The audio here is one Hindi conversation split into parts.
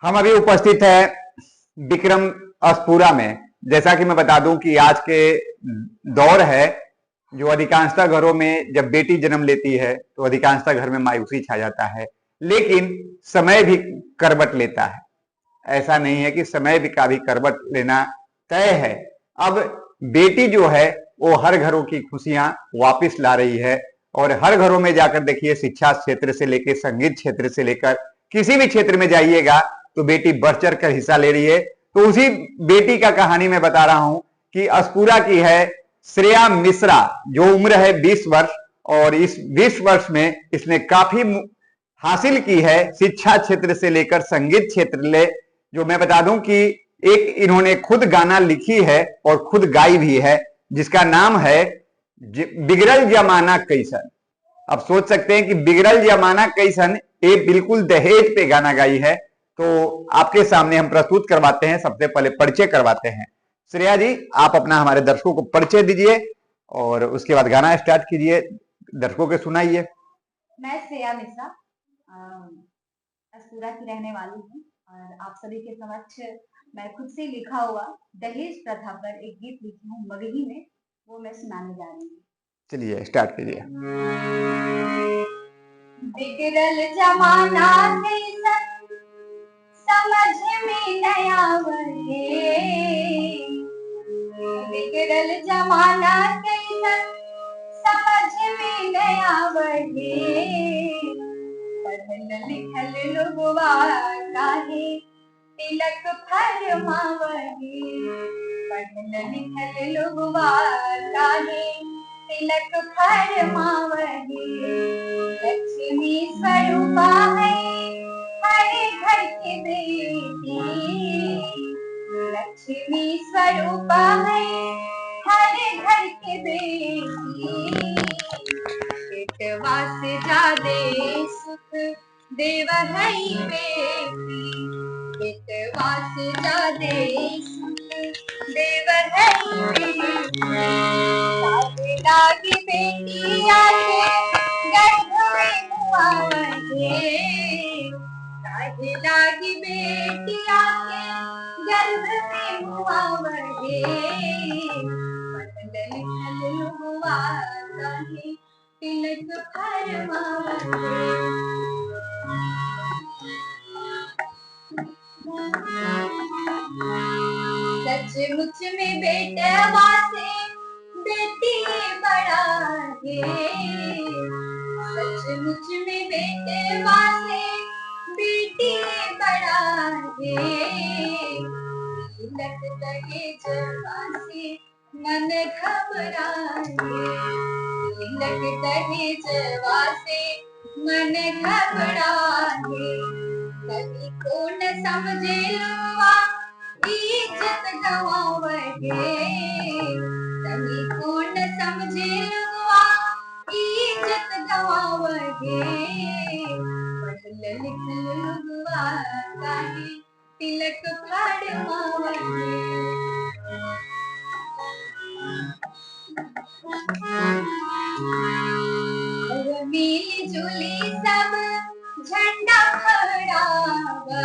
हम अभी उपस्थित है विक्रम अस्पुरा में। जैसा कि मैं बता दूं कि आज के दौर है जो अधिकांशतः घरों में जब बेटी जन्म लेती है तो अधिकांशतः घर में मायूसी छा जाता है, लेकिन समय भी करवट लेता है। ऐसा नहीं है कि समय भी का भी करवट लेना तय है। अब बेटी जो है वो हर घरों की खुशियां वापस ला रही है और हर घरों में जाकर देखिए, शिक्षा क्षेत्र से लेकर संगीत क्षेत्र से लेकर किसी भी क्षेत्र में जाइएगा तो बेटी बढ़ चढ़ कर हिस्सा ले रही है। तो उसी बेटी का कहानी मैं बता रहा हूं कि अस्पुरा की है श्रेया मिश्रा, जो उम्र है 20 वर्ष और इस 20 वर्ष में इसने काफी हासिल की है, शिक्षा क्षेत्र से लेकर संगीत क्षेत्र ले। जो मैं बता दूं कि एक इन्होंने खुद गाना लिखी है और खुद गाई भी है, जिसका नाम है बिगड़ल जमाना कैसन। अब सोच सकते हैं कि बिगड़ल जमाना कैसन, ये बिल्कुल दहेज पे गाना गाई है। तो आपके सामने हम प्रस्तुत करवाते हैं, सबसे पहले परिचय करवाते हैं। श्रेया जी, आप अपना हमारे दर्शकों को परिचय दीजिए और उसके बाद गाना स्टार्ट कीजिए, दर्शकों के सुनाइए। मैं श्रेया मिश्रा अस्पुरा की रहने वाली हूँ और आप सभी के समक्ष मैं खुद से लिखा हुआ दहेज प्रथा पर एक गीत लिखी हूँ मगही में, वो मैं सुनाने जा रही हूँ। चलिए स्टार्ट कीजिए। बिगड़ल जमाना कैसन समझ में नया बने, बिगड़ल जमाना कैसन समझ में नया बने, पढ़ल लिखल लोगवा काहे तिलक फरमावहे, पढ़ल लिखल लोगवा काहे तिलक फरमावहे, लक्ष्मी स्वरूपा है हर घर की बेटी, लक्ष्मी स्वरूपा है हर घर की बेटी, पेटवा से जादे सुख देव है बेटी, पेटवा से जादे सुख देव है बेटी, लागी बेटी आके गर्भ में हुआवहे, लागी बेटी आके गर्भ में हुआवहे, पढ़ल लिखल लोगवा काहे तिलक फरमावहे। सचमुच में बेटवा से बेटी बड़ा है, सचमुच में बेटवा से बेटी बड़ा है, तिलक दहेजवा से मन घबराए, तिलक दहेजवा से मन घबराए, कभी को न समझे लोगवा इज्जत गवावहे, कभी को न समझे लोगवा इज्जत गवावहे, पढ़ल लिखल लोगवा काहे तिलक फरमावहे। मिली जुली सब झंडा फहरावा,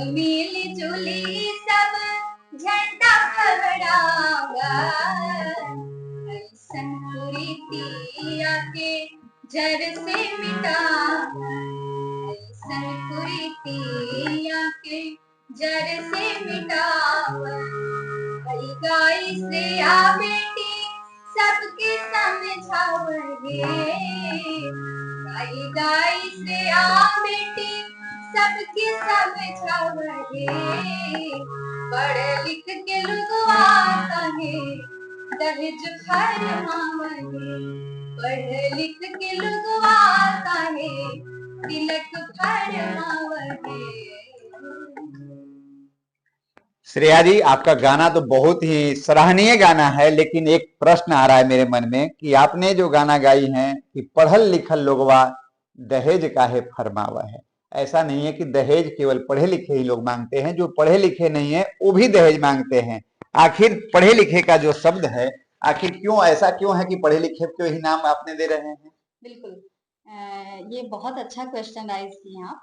मिली जुली सब झंडा फहरावा, ऐसन कुरीतिया के जड़ से मिटावा, ऐसन कुरीतिया के जड़ से मिटावा, गाई से आ बेटी सबके समझावहे, गाई से आ बेटी सबके समझावहे, पढ़ लिख के लोगवा काहे दहेज फरमावहे, पढ़ लिख के लोगवा काहे तिलक फरमावहे। श्रेया जी, आपका गाना तो बहुत ही सराहनीय गाना है, लेकिन एक प्रश्न आ रहा है मेरे मन में कि आपने जो गाना गाई है कि पढ़ल लिखल लोगवा दहेज काहे फरमावा है। ऐसा नहीं है कि दहेज केवल पढ़े लिखे ही लोग मांगते हैं, जो पढ़े लिखे नहीं है वो भी दहेज मांगते हैं। आखिर पढ़े लिखे का जो शब्द है, आखिर क्यों ऐसा क्यों है कि पढ़े लिखे को ही नाम आपने दे रहे हैं? बिल्कुल, ये बहुत अच्छा क्वेश्चन राइज किए आप।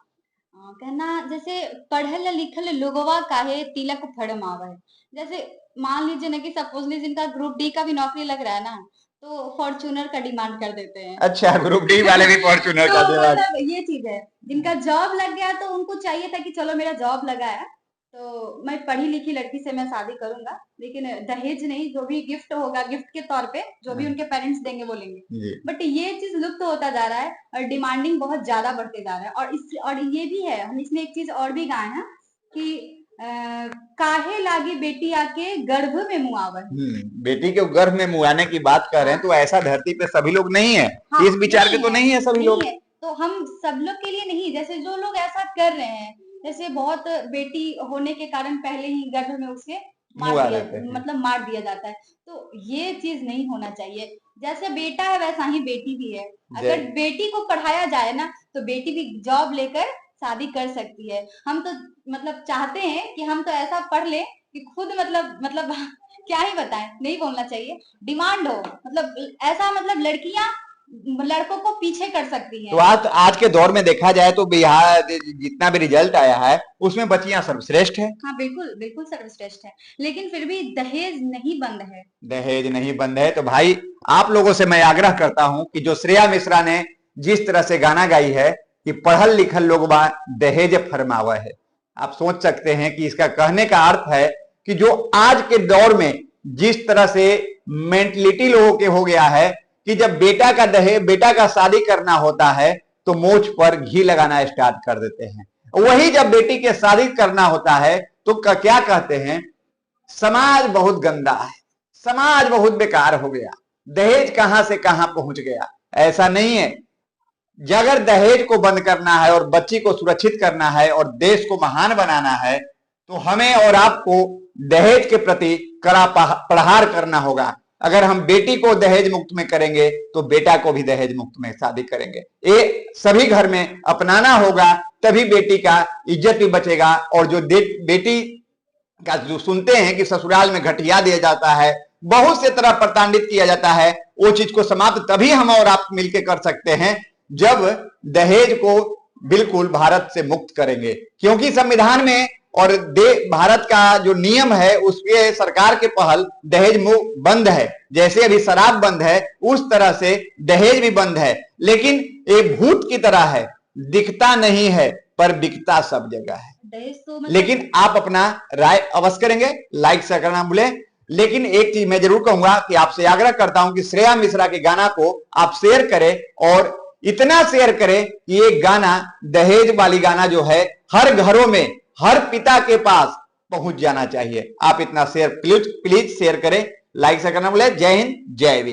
कहना जैसे पढ़ल लिखल लोगवा काहे तिलक फड़मावे। जैसे मान लीजिए ना कि सपोजली जिनका ग्रुप डी का भी नौकरी लग रहा है ना, तो फॉर्च्यूनर का डिमांड कर देते हैं। अच्छा, ग्रुप डी वाले भी फॉर्च्यूनर तो का डिमांड। मतलब ये चीज है, जिनका जॉब लग गया तो उनको चाहिए था कि चलो मेरा जॉब लगा है, तो मैं पढ़ी लिखी लड़की से मैं शादी करूंगा, लेकिन दहेज नहीं, जो भी गिफ्ट होगा गिफ्ट के तौर पे जो भी उनके पेरेंट्स देंगे वो लेंगे। बट ये चीज लुप्त होता जा रहा है और डिमांडिंग बहुत ज्यादा बढ़ते जा रहा है। और ये भी है, हम इसमें एक चीज और भी गाए हैं कि काहे लागी बेटी आके गर्भ में मुआवर। बेटी के गर्भ में मुआने की बात कर रहे हैं, तो ऐसा धरती पे सभी लोग नहीं है। हाँ, इस विचार के तो नहीं है सभी लोग। तो हम सब लोग के लिए नहीं, जैसे जो लोग ऐसा कर रहे हैं, जैसे बहुत बेटी होने के कारण पहले ही गर्भ में उसके मार दिया जाता है, तो ये चीज नहीं होना चाहिए। जैसे बेटा है वैसा ही बेटी भी है। अगर बेटी को पढ़ाया जाए ना, तो बेटी भी जॉब लेकर शादी कर सकती है। हम तो मतलब चाहते हैं कि हम तो ऐसा पढ़ ले कि खुद मतलब क्या ही बताएं, नहीं बोलना चाहिए, डिमांड हो, मतलब ऐसा, मतलब लड़कियां लड़कों को पीछे कर सकती हैं। तो आज के दौर में देखा जाए तो बिहार जितना भी रिजल्ट आया है उसमें बच्चियां सर्वश्रेष्ठ है। हाँ बिल्कुल बिल्कुल सर्वश्रेष्ठ है, लेकिन फिर भी दहेज नहीं बंद है। दहेज नहीं बंद है। तो भाई आप लोगों से मैं आग्रह करता हूं कि जो श्रेया मिश्रा ने जिस तरह से गाना गाई है कि पढ़ल लिखल लोग बा दहेज फरमावा है, आप सोच सकते हैं कि इसका कहने का अर्थ है कि जो आज के दौर में जिस तरह से मेंटलिटी लोगों के हो गया है कि जब बेटा का शादी करना होता है तो मोछ पर घी लगाना स्टार्ट कर देते हैं। वही जब बेटी के शादी करना होता है तो क्या कहते हैं, समाज बहुत गंदा है, समाज बहुत बेकार हो गया, दहेज कहां से कहां पहुंच गया। ऐसा नहीं है। अगर दहेज को बंद करना है और बच्ची को सुरक्षित करना है और देश को महान बनाना है तो हमें और आपको दहेज के प्रति कड़ा प्रहार करना होगा। अगर हम बेटी को दहेज मुक्त में करेंगे तो बेटा को भी दहेज मुक्त में शादी करेंगे। ये सभी घर में अपनाना होगा, तभी बेटी का इज्जत भी बचेगा। और जो बेटी का जो सुनते हैं कि ससुराल में घटिया दिया जाता है, बहुत से तरह प्रताड़ित किया जाता है, वो चीज को समाप्त तभी हम और आप मिलकर कर सकते हैं जब दहेज को बिल्कुल भारत से मुक्त करेंगे। क्योंकि संविधान में और भारत का जो नियम है उसके सरकार के पहल दहेज बंद है। जैसे अभी शराब बंद है उस तरह से दहेज भी बंद है, लेकिन ये भूत की तरह है, दिखता नहीं है पर बिकता सब जगह है। तो लेकिन आप अपना राय अवश्य करेंगे, लाइक शेयर करना भूलें। लेकिन एक चीज मैं जरूर कहूंगा कि आपसे आग्रह करता हूं कि श्रेया मिश्रा के गाना को आप शेयर करें, और इतना शेयर करें कि ये गाना दहेज वाली गाना जो है हर घरों में हर पिता के पास पहुंच जाना चाहिए। आप इतना शेयर प्लीज शेयर करें, लाइक शेयर करना भूलें। जय हिंद, जय वीर।